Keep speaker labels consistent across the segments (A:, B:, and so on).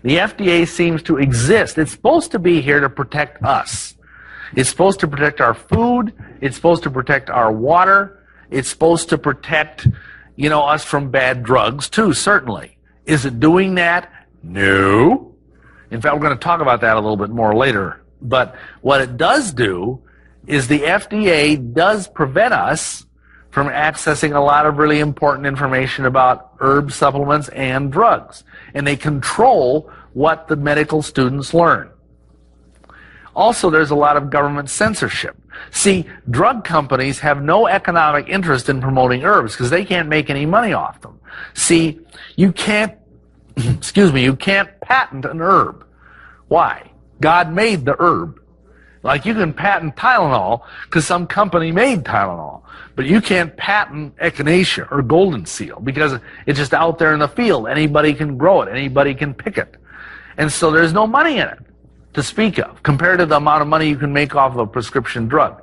A: The FDA seems to exist. It's supposed to be here to protect us. It's supposed to protect our food. It's supposed to protect our water. It's supposed to protect, us from bad drugs too, certainly. Is it doing that? No. In fact, we're going to talk about that a little bit more later. But what it does do is the FDA does prevent us from accessing a lot of really important information about herb supplements and drugs. And they control what the medical students learn. Also, there's a lot of government censorship. See, drug companies have no economic interest in promoting herbs because they can't make any money off them. See, you can't, you can't patent an herb. Why? God made the herb. Like you can patent Tylenol because some company made Tylenol. But you can't patent echinacea or golden seal because it's just out there in the field. Anybody can grow it. Anybody can pick it. And so there's no money in it to speak of compared to the amount of money you can make off of a prescription drug.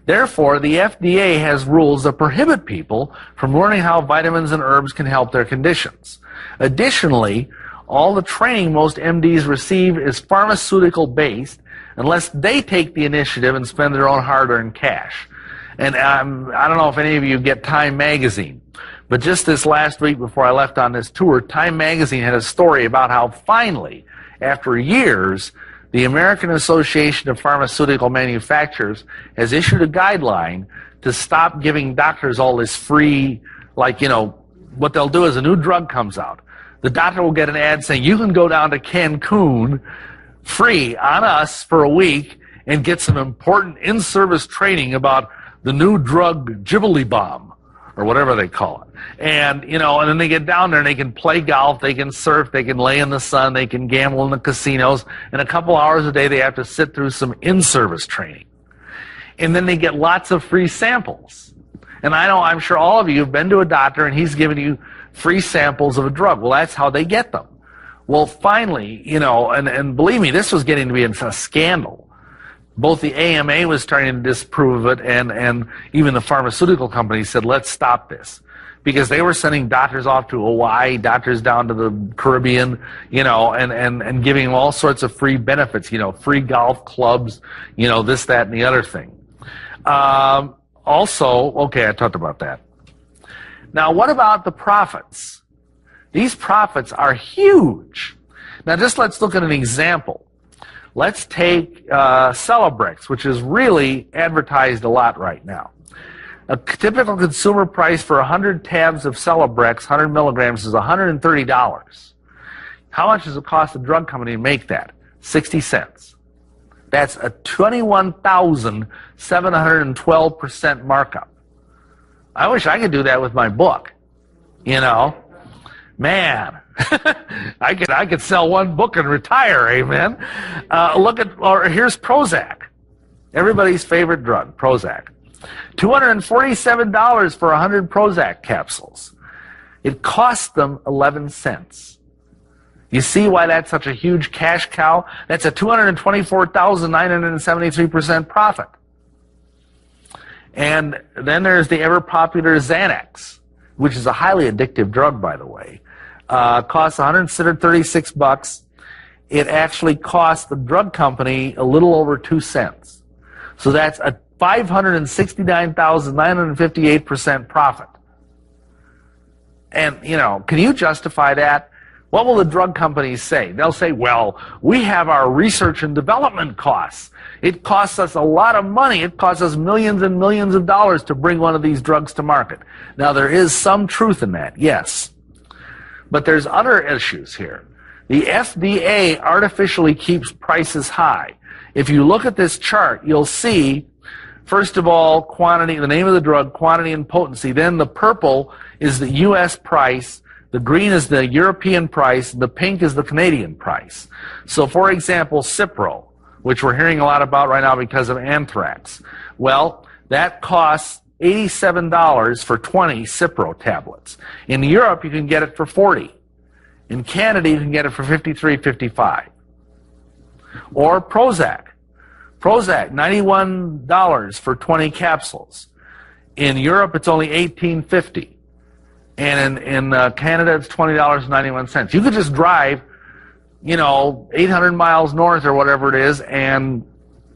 A: Therefore, the FDA has rules that prohibit people from learning how vitamins and herbs can help their conditions. Additionally, all the training most MDs receive is pharmaceutical-based unless they take the initiative and spend their own hard-earned cash. And I don't know if any of you get Time Magazine, but just this last week before I left on this tour, Time Magazine had a story about how finally, after years, the American Association of Pharmaceutical Manufacturers has issued a guideline to stop giving doctors all this free, what they'll do is a new drug comes out. The doctor will get an ad saying, you can go down to Cancun free on us for a week and get some important in-service training about the new drug Ghibli bomb, or whatever they call it. And, and then they get down there and they can play golf, they can surf, they can lay in the sun, they can gamble in the casinos, and a couple hours a day they have to sit through some in-service training. And then they get lots of free samples. And I'm sure all of you have been to a doctor and he's given you free samples of a drug. Well, that's how they get them. Well, finally, and believe me, this was getting to be a scandal. Both the AMA was starting to disprove of it, and even the pharmaceutical companies said, let's stop this. Because they were sending doctors off to Hawaii, doctors down to the Caribbean, and giving them all sorts of free benefits, free golf clubs, this, that, and the other thing. Okay, I talked about that. Now, what about the profits? These profits are huge. Now, just let's look at an example. Let's take Celebrex, which is really advertised a lot right now. A typical consumer price for 100 tabs of Celebrex, 100 milligrams, is $130. How much does it cost the drug company to make that? 60 cents. That's a 21,712% markup. I wish I could do that with my book. Man, I could sell one book and retire, amen. Here's Prozac, everybody's favorite drug, Prozac. $247 for 100 Prozac capsules. It cost them 11 cents. You see why that's such a huge cash cow? That's a 224,973% profit. And then there's the ever-popular Xanax, which is a highly addictive drug, by the way. Costs $136. It actually cost the drug company a little over 2 cents. So that's a 569,958% profit. And, can you justify that? What will the drug companies say? They'll say, well, we have our research and development costs. It costs us a lot of money. It costs us millions and millions of dollars to bring one of these drugs to market. Now, there is some truth in that, yes. But there's other issues here. The FDA artificially keeps prices high. If you look at this chart, you'll see, first of all, quantity, the name of the drug, quantity and potency. Then the purple is the U.S. price. The green is the European price. The pink is the Canadian price. So, for example, Cipro, which we're hearing a lot about right now because of anthrax. Well, that costs $87 for 20 Cipro tablets. In Europe, you can get it for $40. In Canada, you can get it for $53, $55. Or Prozac. Prozac, $91 for 20 capsules. In Europe, it's only $18.50. And in Canada, it's $20.91. You could just drive 800 miles north or whatever it is, and,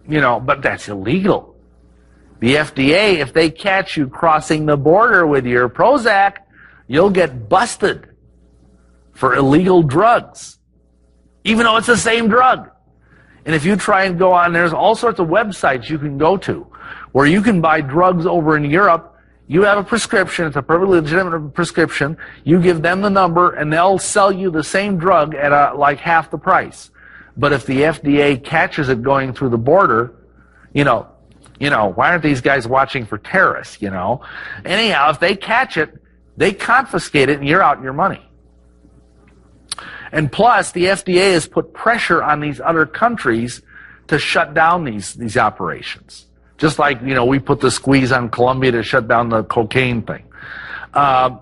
A: but that's illegal. The FDA, if they catch you crossing the border with your Prozac, you'll get busted for illegal drugs, even though it's the same drug. And if you try and go on, there's all sorts of websites you can go to where you can buy drugs over in Europe. You have a prescription, it's a perfectly legitimate prescription, you give them the number and they'll sell you the same drug at like half the price. But if the FDA catches it going through the border, why aren't these guys watching for terrorists, Anyhow, if they catch it, they confiscate it and you're out your money. And plus, the FDA has put pressure on these other countries to shut down these operations. Just like, we put the squeeze on Colombia to shut down the cocaine thing. And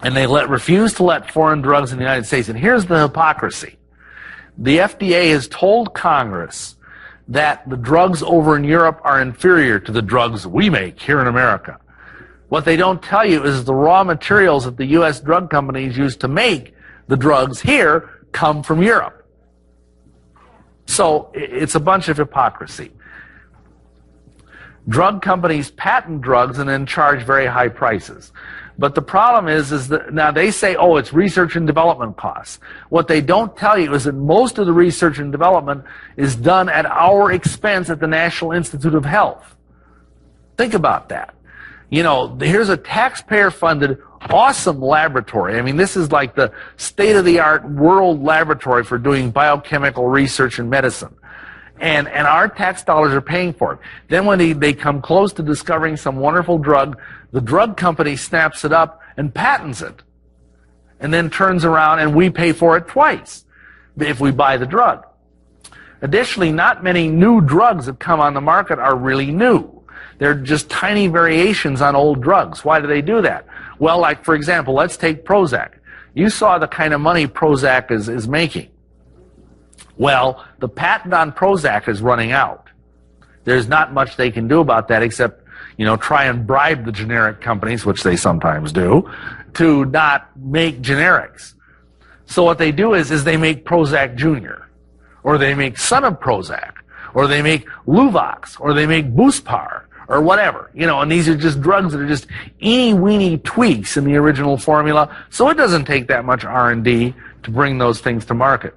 A: they refuse to let foreign drugs in the United States. And here's the hypocrisy. The FDA has told Congress that the drugs over in Europe are inferior to the drugs we make here in America. What they don't tell you is the raw materials that the U.S. drug companies use to make the drugs here come from Europe. So it's a bunch of hypocrisy. Drug companies patent drugs and then charge very high prices. But the problem is that now they say, oh, it's research and development costs. What they don't tell you is that most of the research and development is done at our expense at the National Institute of Health. Think about that. Here's a taxpayer-funded, awesome laboratory. I mean, this is like the state-of-the-art world laboratory for doing biochemical research in medicine. And our tax dollars are paying for it. Then when they come close to discovering some wonderful drug, the drug company snaps it up and patents it. And then turns around and we pay for it twice if we buy the drug. Additionally, not many new drugs that come on the market are really new. They're just tiny variations on old drugs. Why do they do that? Well, like, for example, let's take Prozac. You saw the kind of money Prozac is making. Well, the patent on Prozac is running out. There's not much they can do about that except, try and bribe the generic companies, which they sometimes do, to not make generics. So what they do is they make Prozac Jr., or they make Son of Prozac, or they make Luvox, or they make Buspar, or whatever. And these are just drugs that are just eeny-weeny tweaks in the original formula, so it doesn't take that much R&D to bring those things to market.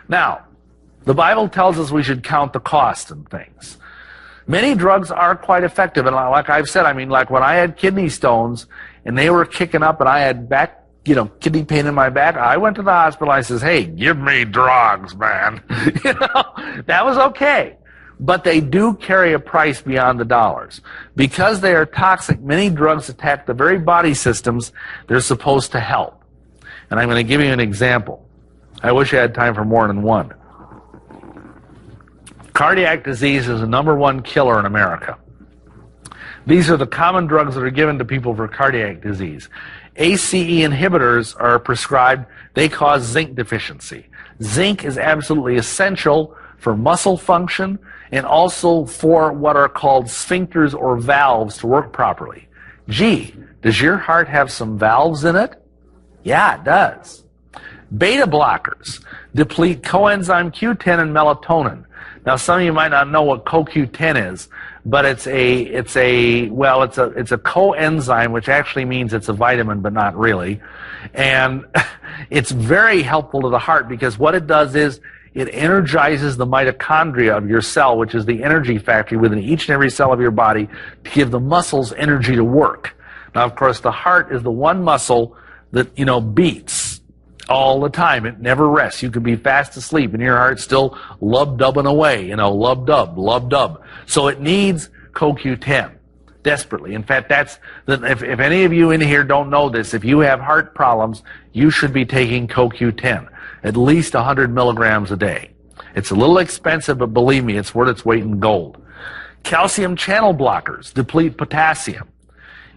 A: Now, the Bible tells us we should count the cost and things. Many drugs are quite effective, and like I've said, like when I had kidney stones and they were kicking up and I had kidney pain in my back, I went to the hospital. I says, hey, give me drugs, man. That was okay. But they do carry a price beyond the dollars. Because they are toxic, many drugs attack the very body systems they're supposed to help. And I'm going to give you an example. I wish I had time for more than one. Cardiac disease is the #1 killer in America. These are the common drugs that are given to people for cardiac disease. ACE inhibitors are prescribed. They cause zinc deficiency. Zinc is absolutely essential for muscle function and also for what are called sphincters or valves to work properly. Gee, does your heart have some valves in it? Yeah, it does. Beta blockers deplete coenzyme Q10 and melatonin. Now, some of you might not know what CoQ10 is, but it's a coenzyme, which actually means it's a vitamin, but not really. And it's very helpful to the heart because what it does is it energizes the mitochondria of your cell, which is the energy factory within each and every cell of your body, to give the muscles energy to work. Now, of course, the heart is the one muscle that, beats all the time. It never rests. You can be fast asleep and your heart's still lub-dubbing away, lub-dub, lub-dub. So it needs CoQ10 desperately. In fact, if any of you in here don't know this, if you have heart problems, you should be taking CoQ10, at least 100 milligrams a day. It's a little expensive, but believe me, it's worth its weight in gold. Calcium channel blockers deplete potassium.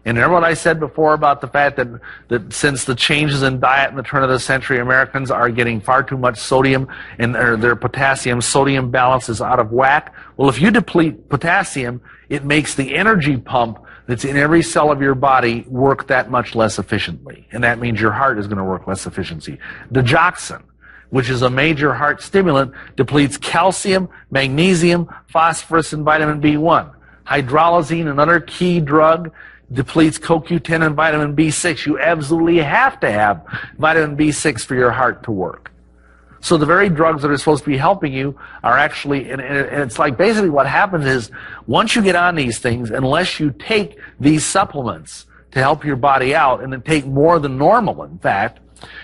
A: And remember what I said before about the fact that since the changes in diet in the turn of the century, Americans are getting far too much sodium and their potassium-sodium balance is out of whack? Well, if you deplete potassium, it makes the energy pump that's in every cell of your body work that much less efficiently. And that means your heart is going to work less efficiency. Digoxin. which is a major heart stimulant, depletes calcium, magnesium, phosphorus, and vitamin B1. Hydralazine, another key drug, depletes CoQ10 and vitamin B6. You absolutely have to have vitamin B6 for your heart to work. So the very drugs that are supposed to be helping you are actually, and it's like basically what happens is once you get on these things, unless you take these supplements to help your body out, and then take more than normal, in fact,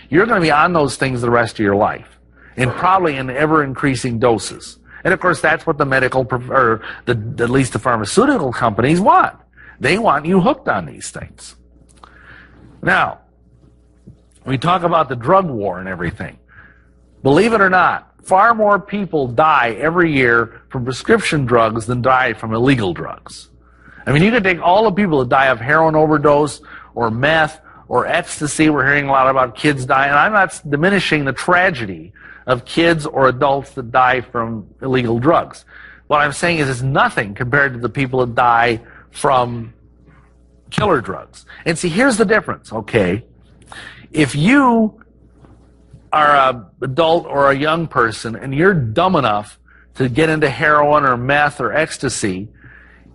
A: you're going to be on those things the rest of your life, and probably in ever-increasing doses. And of course, that's what the medical, or at least the pharmaceutical companies want. They want you hooked on these things. Now, we talk about the drug war and everything. Believe it or not, far more people die every year from prescription drugs than die from illegal drugs. I mean, you could take all the people that die of heroin overdose or meth or ecstasy. We're hearing a lot about kids dying. And I'm not diminishing the tragedy of kids or adults that die from illegal drugs. What I'm saying is it's nothing compared to the people that die from killer drugs. And see, here's the difference, okay? If you are an adult or a young person and you're dumb enough to get into heroin or meth or ecstasy,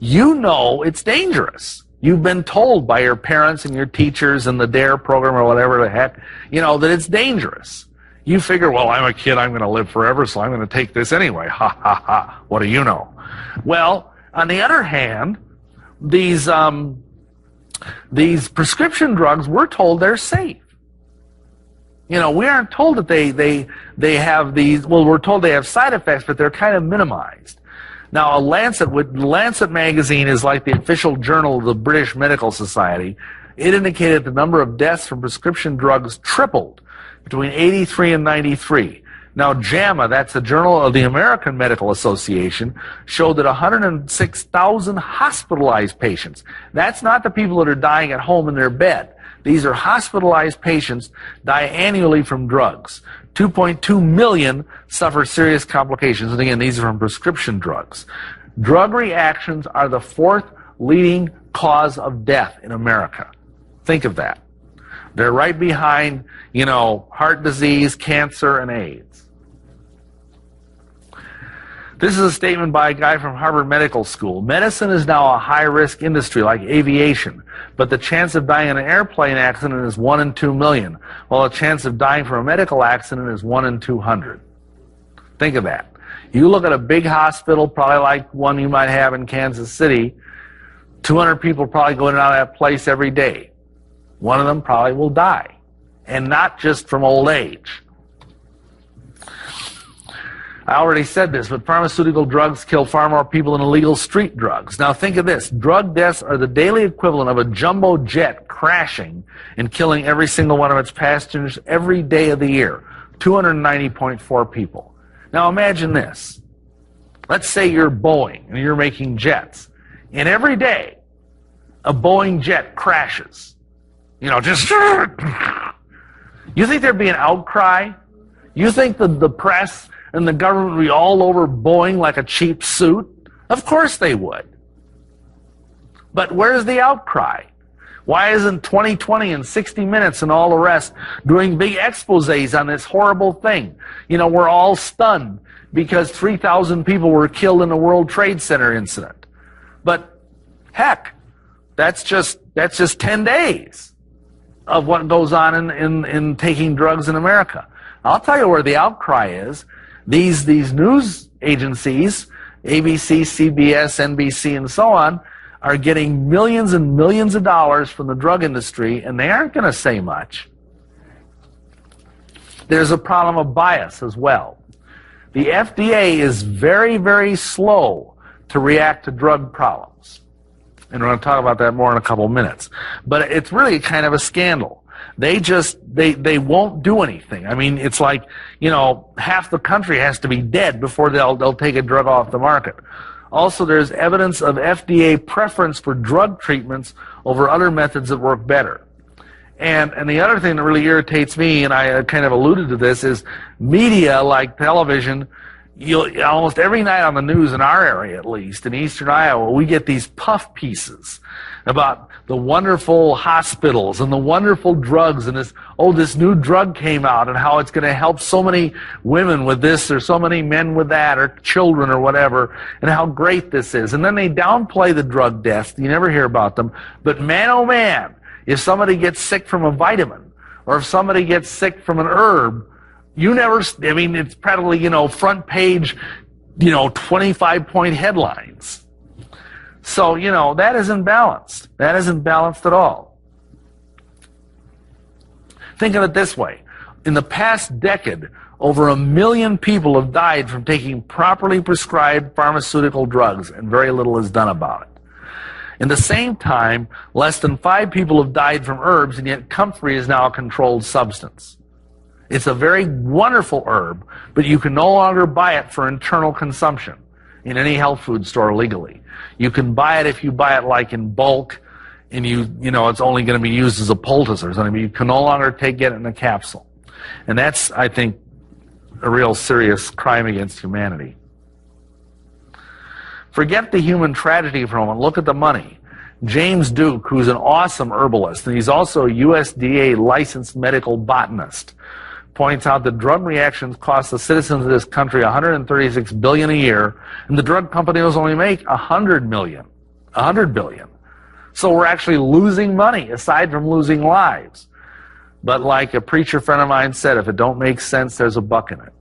A: you know it's dangerous. You've been told by your parents and your teachers and the DARE program or whatever the heck, you know, that it's dangerous. You figure, well, I'm a kid, I'm going to live forever, so I'm going to take this anyway. Ha, ha, ha. What do you know? Well, on the other hand, these prescription drugs, we're told they're safe. You know, we aren't told that they have these, well, we're told they have side effects, but they're kind of minimized. Now, Lancet magazine is like the official journal of the British Medical Society. It indicated the number of deaths from prescription drugs tripled between 83 and 93. Now, JAMA, that's the Journal of the American Medical Association, showed that 106,000 hospitalized patients. That's not the people that are dying at home in their bed. These are hospitalized patients die annually from drugs. 2.2 million suffer serious complications. And again, these are from prescription drugs. Drug reactions are the fourth leading cause of death in America. Think of that. They're right behind, you know, heart disease, cancer, and AIDS. This is a statement by a guy from Harvard Medical School. Medicine is now a high-risk industry like aviation, but the chance of dying in an airplane accident is 1 in 2 million, while the chance of dying from a medical accident is 1 in 200. Think of that. You look at a big hospital, probably like one you might have in Kansas City, 200 people probably go in and out of that place every day. One of them probably will die, and not just from old age. I already said this, but pharmaceutical drugs kill far more people than illegal street drugs. Now think of this. Drug deaths are the daily equivalent of a jumbo jet crashing and killing every single one of its passengers every day of the year. 290.4 people. Now imagine this. Let's say you're Boeing and you're making jets. And every day, a Boeing jet crashes. You know, just... You think there'd be an outcry? You think the press and the government would be all over Boeing like a cheap suit? Of course they would. But where's the outcry? Why isn't 2020 and 60 Minutes and all the rest doing big exposés on this horrible thing? You know, we're all stunned because 3,000 people were killed in the World Trade Center incident. But heck, that's just 10 days of what goes on in taking drugs in America. I'll tell you where the outcry is. These news agencies, ABC, CBS, NBC, and so on, are getting millions and millions of dollars from the drug industry, and they aren't going to say much. There's a problem of bias as well. The FDA is very, very slow to react to drug problems. And we're going to talk about that more in a couple of minutes. But it's really kind of a scandal. They won't do anything. I mean, it's like, you know, half the country has to be dead before they'll take a drug off the market. Also, there's evidence of FDA preference for drug treatments over other methods that work better. And the other thing that really irritates me, and I kind of alluded to this, is media like television almost every night on the news in our area, at least in eastern Iowa, we get these puff pieces about the wonderful hospitals and the wonderful drugs and this new drug came out and how it's going to help so many women with this or so many men with that or children or whatever, and how great this is. And then they downplay the drug deaths. You never hear about them. But man, oh man, if somebody gets sick from a vitamin or if somebody gets sick from an herb, it's practically, front page, 25-point headlines. So, that isn't balanced. That isn't balanced at all. Think of it this way. In the past decade, over 1 million people have died from taking properly prescribed pharmaceutical drugs, and very little is done about it. In the same time, less than 5 people have died from herbs, and yet comfrey is now a controlled substance. It's a very wonderful herb, but you can no longer buy it for internal consumption in any health food store legally. You can buy it if you buy it like in bulk, and it's only going to be used as a poultice or something, but you can no longer get it in a capsule. And that's, I think, a real serious crime against humanity. Forget the human tragedy for a moment. Look at the money. James Duke, who's an awesome herbalist, and he's also a USDA licensed medical botanist, points out that drug reactions cost the citizens of this country $136 billion a year, and the drug companies only make $100 billion. So we're actually losing money, aside from losing lives. But like a preacher friend of mine said, if it don't make sense, there's a buck in it.